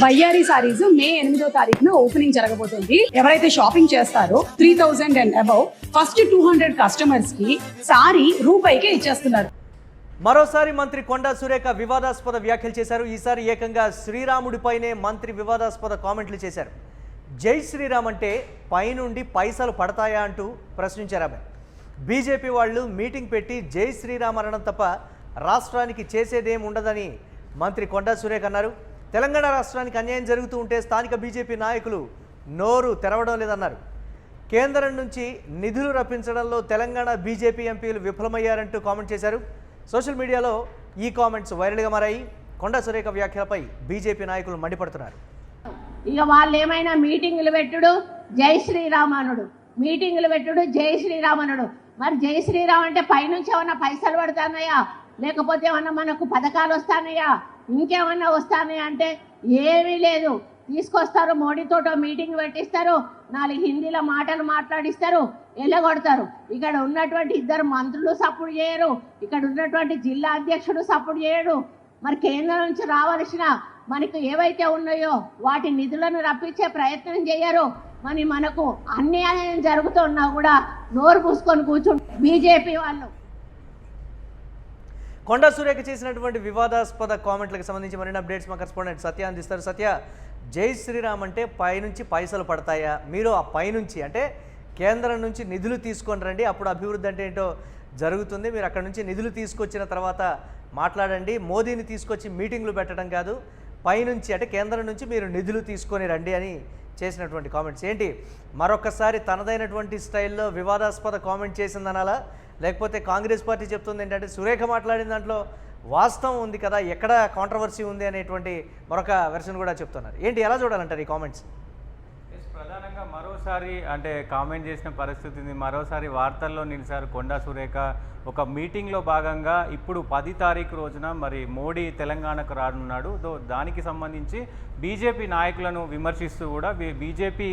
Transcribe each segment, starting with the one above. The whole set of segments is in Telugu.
బయ్యారి సారీస్ మే 8వ తారీఖున ఓపెనింగ్ జరగబోతుంది. ఎవరైతే షాపింగ్ చేస్తారో 3000 అండ్ అబౌవ్ ఫస్ట్ 200 కస్టమర్స్ కి సారీ రూపాయికే ఇచ్చేస్తున్నారు. మరోసారి మంత్రి కొండా సురేఖ వివాదాస్పద వ్యాఖ్యలు చేశారు. ఈసారి ఏకంగా శ్రీరాముడిపైనే మంత్రి వివాదాస్పద కామెంట్లు చేశారు. జై శ్రీరామ్ అంటే పైనుండి పైసలు పడతాయా అంటూ ప్రశ్నించారు ఆమె. బీజేపీ వాళ్ళు మీటింగ్ పెట్టి జై శ్రీరామ్ అనడం తప్ప రాష్ట్రానికి చేసేదేం ఉండదని మంత్రి కొండా సురేఖ అన్నారు. తెలంగాణ రాష్ట్రానికి అన్యాయం జరుగుతూ ఉంటే స్థానిక బీజేపీ నాయకులు నోరు తెరవడం లేదన్నారు. కేంద్రం నుంచి నిధులు రప్పించడంలో తెలంగాణ బీజేపీ ఎంపీలు విఫలమయ్యారంటూ కామెంట్ చేశారు. సోషల్ మీడియాలో ఈ కామెంట్స్ వైరల్గా మారాయి. కొండా సురేఖ వ్యాఖ్యలపై బీజేపీ నాయకులు మండిపడుతున్నారు. ఇక వాళ్ళు ఏమైనా మీటింగులు పెట్టుడు జై శ్రీరామనుడు, మీటింగులు పెట్టుడు జై శ్రీరామనుడు. మరి జై శ్రీరామ్ అంటే పైనుంచి ఏమన్నా పైసలు పడుతున్నాయా, లేకపోతే ఏమన్నా మనకు పథకాలు వస్తానయా, ఇంకేమన్నా వస్తానయా అంటే ఏమీ లేదు. తీసుకొస్తారు, మోడీతో మీటింగ్ పెట్టిస్తారు, 4 హిందీలో మాటలు మాట్లాడిస్తారు, ఎల్లగొడతారు. ఇక్కడ ఉన్నటువంటి 2 మంత్రులు సపోర్ట్ చేయరు, ఇక్కడ ఉన్నటువంటి జిల్లా అధ్యక్షుడు సపోర్ట్ చేయడు. మరి కేంద్రం నుంచి రావాల్సిన మనకు ఏవైతే ఉన్నాయో వాటి నిధులను రప్పించే ప్రయత్నం చేయరు. మరి మనకు అన్యాయం జరుగుతున్నా కూడా నోరు పూసుకొని కూర్చుంటారు బీజేపీ వాళ్ళు. కొండా సురేఖ చేసినటువంటి వివాదాస్పద కామెంట్లకు సంబంధించి మరిన్ని అప్డేట్స్ మా కరెస్పాండెంట్ సత్య అందిస్తారు. సత్య, జై శ్రీరామ్ అంటే పైనుంచి పైసలు పడతాయా? మీరు ఆ పైనుంచి అంటే కేంద్రం నుంచి నిధులు తీసుకొని రండి, అప్పుడు అభివృద్ధి అంటే ఏంటో జరుగుతుంది. మీరు అక్కడ నుంచి నిధులు తీసుకొచ్చిన తర్వాత మాట్లాడండి. మోదీని తీసుకొచ్చి మీటింగ్లు పెట్టడం కాదు, పైనుంచి అంటే కేంద్రం నుంచి మీరు నిధులు తీసుకొని రండి అని చేసినటువంటి కామెంట్స్ ఏంటి? మరొకసారి తనదైనటువంటి స్టైల్లో వివాదాస్పద కామెంట్ చేసిందనాలా, లేకపోతే కాంగ్రెస్ పార్టీ చెప్తుంది ఏంటంటే సురేఖ మాట్లాడిన దాంట్లో వాస్తవం ఉంది కదా, ఎక్కడ కాంట్రవర్సీ ఉంది అనేటువంటి మరొక వెర్షన్ కూడా చెప్తున్నారు. ఏంటి, ఎలా చూడాలంటారు ఈ కామెంట్స్? ప్రధానంగా మరోసారి అంటే కామెంట్ చేసిన పరిస్థితి ఉంది. మరోసారి వార్తల్లో నిలిచారు కొండా సురేఖ. ఒక మీటింగ్లో భాగంగా ఇప్పుడు 10 తారీఖు రోజున మరి మోడీ తెలంగాణకు రానున్నాడు. దానికి సంబంధించి బీజేపీ నాయకులను విమర్శిస్తూ కూడా బీజేపీ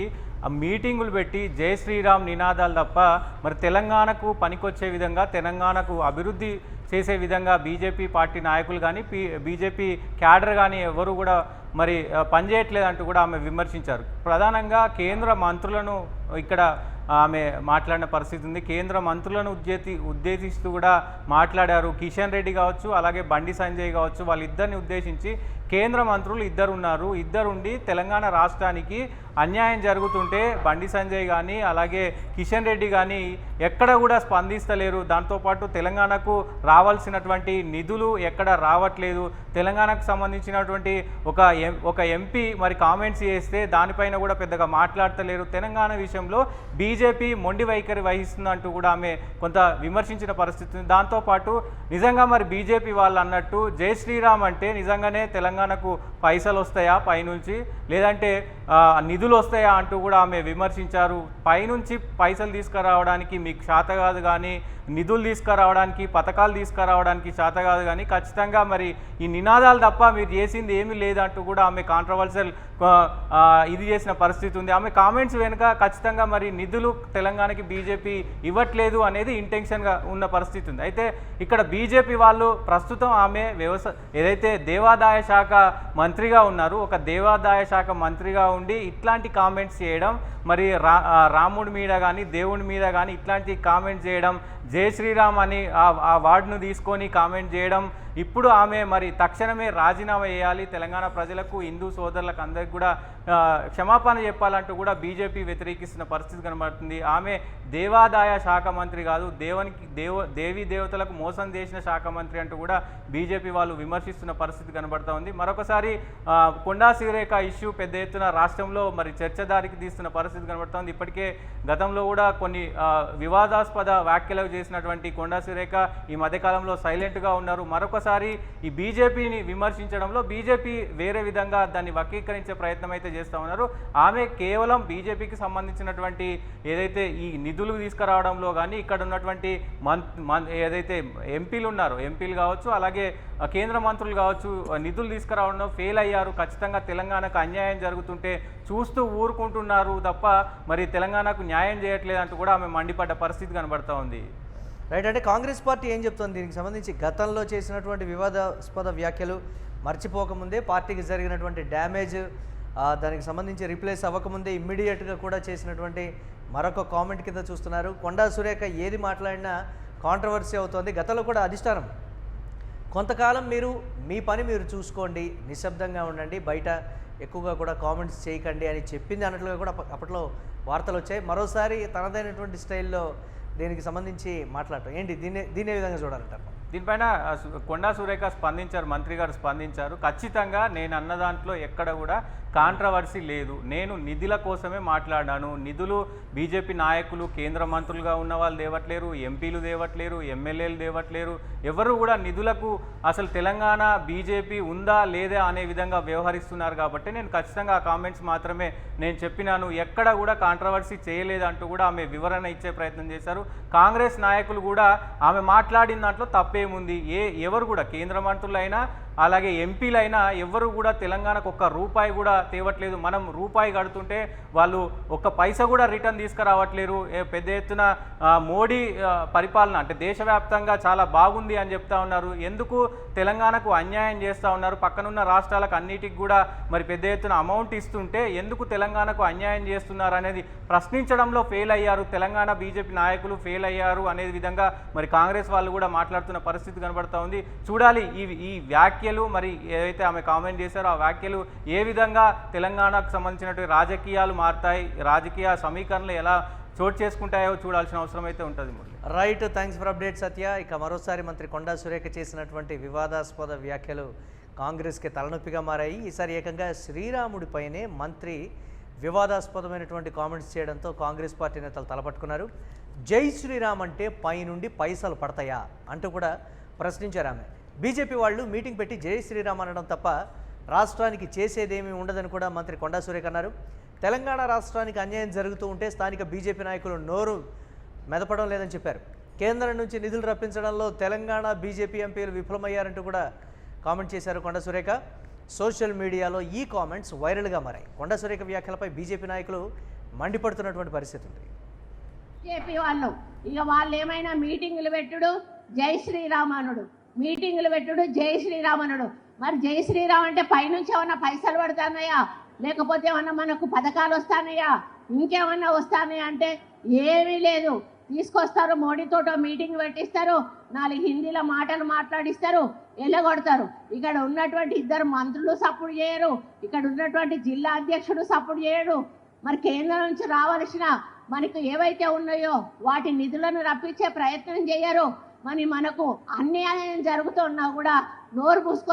మీటింగులు పెట్టి జై శ్రీరామ్ నినాదాలు తప్ప మరి తెలంగాణకు పనికొచ్చే విధంగా, తెలంగాణకు అభివృద్ధి చేసే విధంగా బీజేపీ పార్టీ నాయకులు కానీ బీజేపీ క్యాడర్ కానీ ఎవరు కూడా మరి పనిచేయట్లేదంటూ కూడా ఆమె విమర్శించారు. ప్రధానంగా కేంద్ర మంత్రులను ఇక్కడ ఆమె మాట్లాడిన పరిస్థితి ఉంది. కేంద్ర మంత్రులను ఉద్దేశిస్తూ కూడా మాట్లాడారు. కిషన్ రెడ్డి కావచ్చు, అలాగే బండి సంజయ్ కావచ్చు, వాళ్ళిద్దరిని ఉద్దేశించి కేంద్ర మంత్రులు 2 ఉన్నారు. 2 ఉండి తెలంగాణ రాష్ట్రానికి అన్యాయం జరుగుతుంటే బండి సంజయ్ కానీ అలాగే కిషన్ రెడ్డి కానీ ఎక్కడ కూడా స్పందిస్తలేరు. దాంతోపాటు తెలంగాణకు రావాల్సినటువంటి నిధులు ఎక్కడ రావట్లేదు. తెలంగాణకు సంబంధించినటువంటి ఒక ఎంపీ మరి కామెంట్స్ చేస్తే దానిపైన కూడా పెద్దగా మాట్లాడతలేరు. తెలంగాణ విషయంలో బీజేపీ మొండి వైఖరి వహిస్తుందంటూ కూడా ఆమె కొంత విమర్శించిన పరిస్థితి ఉంది. దాంతోపాటు నిజంగా మరి బీజేపీ వాళ్ళు అన్నట్టు జై శ్రీరామ్ అంటే నిజంగానే తెలంగాణకు పైసలు వస్తాయా పైనుంచి, లేదంటే నిధులు వస్తాయా అంటూ కూడా ఆమె విమర్శించారు. పైనుంచి పైసలు తీసుకురావడానికి మీకు శాత కాదు, కానీ నిధులు తీసుకురావడానికి, పథకాలు తీసుకురావడానికి శాత కాదు, కానీ ఖచ్చితంగా మరి ఈ నినాదాలు తప్ప మీరు చేసింది ఏమీ లేదంటూ కూడా ఆమె కాంట్రవర్షియల్ ఇది చేసిన పరిస్థితి ఉంది. ఆమె కామెంట్స్ వెనుక ఖచ్చితంగా మరి నిధులు తెలంగాణకి బీజేపీ ఇవ్వట్లేదు అనేది ఇంటెన్షన్గా ఉన్న పరిస్థితి ఉంది. అయితే ఇక్కడ బీజేపీ వాళ్ళు ప్రస్తుతం ఆమె ఏదైతే దేవాదాయ శాఖ మంత్రిగా ఉన్నారు, ఒక దేవాదాయ శాఖ మంత్రిగా ఉండి ఇట్లాంటి కామెంట్స్ చేయడం, మరి రాముడి మీద కానీ దేవుడి మీద కానీ ఇట్లాంటి కామెంట్స్ చేయడం, జై శ్రీరామ్ అని ఆ వార్డును తీసుకొని కామెంట్ చేయడం, ఇప్పుడు ఆమె మరి తక్షణమే రాజీనామా చేయాలి, తెలంగాణ ప్రజలకు, హిందూ సోదరులకు అందరికీ కూడా క్షమాపణ చెప్పాలంటూ కూడా బీజేపీ వ్యతిరేకిస్తున్న పరిస్థితి కనబడుతుంది. ఆమె దేవాదాయ శాఖ మంత్రి కాదు, దేవీ దేవతలకు మోసం చేసిన శాఖ మంత్రి అంటూ కూడా బీజేపీ వాళ్ళు విమర్శిస్తున్న పరిస్థితి కనబడుతూ ఉంది. మరొకసారి కొండా సురేఖ ఇష్యూ పెద్ద ఎత్తున రాష్ట్రంలో మరి చర్చ దారికి తీస్తున్న పరిస్థితి కనబడుతోంది. ఇప్పటికే గతంలో కూడా కొన్ని వివాదాస్పద వ్యాఖ్యలు చేసినటువంటి కొండా సురేఖ ఈ మధ్యకాలంలో సైలెంట్గా ఉన్నారు. మరొకసారి ఈ బీజేపీని విమర్శించడంలో బీజేపీ వేరే విధంగా దాన్ని వక్రీకరించే ప్రయత్నం అయితే చేస్తూ ఉన్నారు. ఆమె కేవలం బీజేపీకి సంబంధించినటువంటి ఏదైతే ఈ నిధులు తీసుకురావడంలో కానీ ఇక్కడ ఉన్నటువంటి ఏదైతే ఎంపీలు ఉన్నారో, ఎంపీలు కావచ్చు అలాగే కేంద్ర మంత్రులు కావచ్చు, నిధులు తీసుకురావడంలో ఫెయిల్ అయ్యారు. ఖచ్చితంగా తెలంగాణకు అన్యాయం జరుగుతుంటే చూస్తూ ఊరుకుంటున్నారు తప్ప మరి తెలంగాణకు న్యాయం చేయట్లేదంటూ కూడా ఆమె మండిపడ్డ పరిస్థితి కనబడుతూ ఉంది. రైట్, అంటే కాంగ్రెస్ పార్టీ ఏం చెప్తుంది దీనికి సంబంధించి? గతంలో చేసినటువంటి వివాదాస్పద వ్యాఖ్యలు మర్చిపోకముందే పార్టీకి జరిగినటువంటి డ్యామేజ్ దానికి సంబంధించి రీప్లేస్ అవ్వకముందే ఇమ్మీడియట్గా కూడా చేసినటువంటి మరొక కామెంట్ కింద చూస్తున్నారు. కొండా సురేఖ ఏది మాట్లాడినా కాంట్రవర్సీ అవుతోంది. గతంలో కూడా అధిష్టానం కొంతకాలం మీరు మీ పని మీరు చూసుకోండి, నిశ్శబ్దంగా ఉండండి, బయట ఎక్కువగా కూడా కామెంట్స్ చేయకండి అని చెప్పింది అన్నట్లుగా కూడా అప్పట్లో వార్తలు వచ్చాయి. మరోసారి తనదైనటువంటి స్టైల్లో దీనికి సంబంధించి మాట్లాడటం ఏంటి, దీనే విధంగా చూడాలంటారు? దీనిపైన కొండా సురేఖ స్పందించారు, మంత్రి గారు స్పందించారు. ఖచ్చితంగా నేను అన్న దాంట్లో ఎక్కడ కూడా కాంట్రవర్సీ లేదు. నేను నిధుల కోసమే మాట్లాడాను. నిధులు బీజేపీ నాయకులు, కేంద్ర మంత్రులుగా ఉన్న వాళ్ళు దేవట్లేరు, ఎంపీలు దేవట్లేరు, ఎమ్మెల్యేలు దేవట్లేరు. ఎవరు కూడా నిధులకు అసలు తెలంగాణ బీజేపీ ఉందా లేదా అనే విధంగా వ్యవహరిస్తున్నారు. కాబట్టి నేను ఖచ్చితంగా ఆ కామెంట్స్ మాత్రమే నేను చెప్పినాను. ఎక్కడ కూడా కాంట్రవర్సీ చేయలేదంటూ కూడా ఆమె వివరణ ఇచ్చే ప్రయత్నం చేశారు. కాంగ్రెస్ నాయకులు కూడా ఆమె మాట్లాడిన దాంట్లో తప్పేముంది, ఎవరు కూడా కేంద్ర మంత్రులైనా అలాగే ఎంపీలైనా ఎవరు కూడా తెలంగాణకు ఒక్క రూపాయి కూడా తేవట్లేదు. మనం రూపాయి కడుతుంటే వాళ్ళు ఒక్క పైసా కూడా రిటర్న్ తీసుకురావట్లేరు. పెద్ద ఎత్తున మోడీ పరిపాలన అంటే దేశవ్యాప్తంగా చాలా బాగుంది అని చెప్తా ఉన్నారు. ఎందుకు తెలంగాణకు అన్యాయం చేస్తూ ఉన్నారు? పక్కనున్న రాష్ట్రాలకు అన్నిటికి కూడా మరి పెద్ద ఎత్తున అమౌంట్ ఇస్తుంటే ఎందుకు తెలంగాణకు అన్యాయం చేస్తున్నారు అనేది ప్రశ్నించడంలో ఫెయిల్ అయ్యారు. తెలంగాణ బీజేపీ నాయకులు ఫెయిల్ అయ్యారు అనే విధంగా మరి కాంగ్రెస్ వాళ్ళు కూడా మాట్లాడుతున్న పరిస్థితి కనబడతా ఉంది. చూడాలి ఈ వ్యాఖ్యలు మరి ఏదైతే ఆమె కామెంట్ చేశారో ఆ వ్యాఖ్యలు ఏ విధంగా తెలంగాణకు సంబంధించినటువంటి రాజకీయాలు మారుతాయి, రాజకీయ సమీకరణలు ఎలా చోటు చేసుకుంటాయో చూడాల్సిన అవసరం అయితే ఉంటుంది. రైట్, థ్యాంక్స్ ఫర్ అప్డేట్ సత్య. ఇక మరోసారి మంత్రి కొండా సురేఖ చేసినటువంటి వివాదాస్పద వ్యాఖ్యలు కాంగ్రెస్కి తలనొప్పిగా మారాయి. ఈసారి ఏకంగా శ్రీరాముడిపైనే మంత్రి వివాదాస్పదమైనటువంటి కామెంట్స్ చేయడంతో కాంగ్రెస్ పార్టీ నేతలు తలపట్టుకున్నారు. జై శ్రీరామ్ అంటే పైనుండి పైసలు పడతాయా అంటూ కూడా ప్రశ్నించారు ఆమె. బీజేపీ వాళ్ళు మీటింగ్ పెట్టి జై శ్రీరామ్ అనడం తప్ప రాష్ట్రానికి చేసేదేమీ ఉండదని కూడా మంత్రి కొండా సురేఖ అన్నారు. తెలంగాణ రాష్ట్రానికి అన్యాయం జరుగుతూ ఉంటే స్థానిక బీజేపీ నాయకులు నోరు మెదపడం లేదని చెప్పారు. కేంద్రం నుంచి నిధులు రప్పించడంలో తెలంగాణ బీజేపీ ఎంపీలు విఫలమయ్యారంటూ కూడా కామెంట్ చేశారు కొండా సురేఖ. సోషల్ మీడియాలో ఈ కామెంట్స్ వైరల్గా మారాయి. కొండా సురేఖ వ్యాఖ్యలపై బీజేపీ నాయకులు మండిపడుతున్నటువంటి పరిస్థితి ఉంది. బీజేపీ వాళ్ళు ఏమైనా మీటింగులు పెట్టుడు జై శ్రీరామనుడు, మీటింగులు పెట్టుడు జై శ్రీరామనుడు. మరి జై శ్రీరామ్ అంటే పైనుంచి ఏమన్నా పైసలు పడుతున్నాయా, లేకపోతే ఏమన్నా మనకు పథకాలు వస్తానయా, ఇంకేమన్నా వస్తానయా అంటే ఏమీ లేదు. తీసుకొస్తారు, మోడీతో మీటింగ్ పెట్టిస్తారు, 4 హిందీలో మాటలు మాట్లాడిస్తారు, ఎల్లగొడతారు. ఇక్కడ ఉన్నటువంటి 2 మంత్రులు సపోర్ట్ చేయరు, ఇక్కడ ఉన్నటువంటి జిల్లా అధ్యక్షుడు సపోర్ట్ చేయడు. మరి కేంద్రం నుంచి రావాల్సిన మనకు ఏవైతే ఉన్నాయో వాటి నిధులను రప్పించే ప్రయత్నం చేయరు. మరి మనకు అన్యాయం జరుగుతున్నా కూడా నోరు పూసుకొని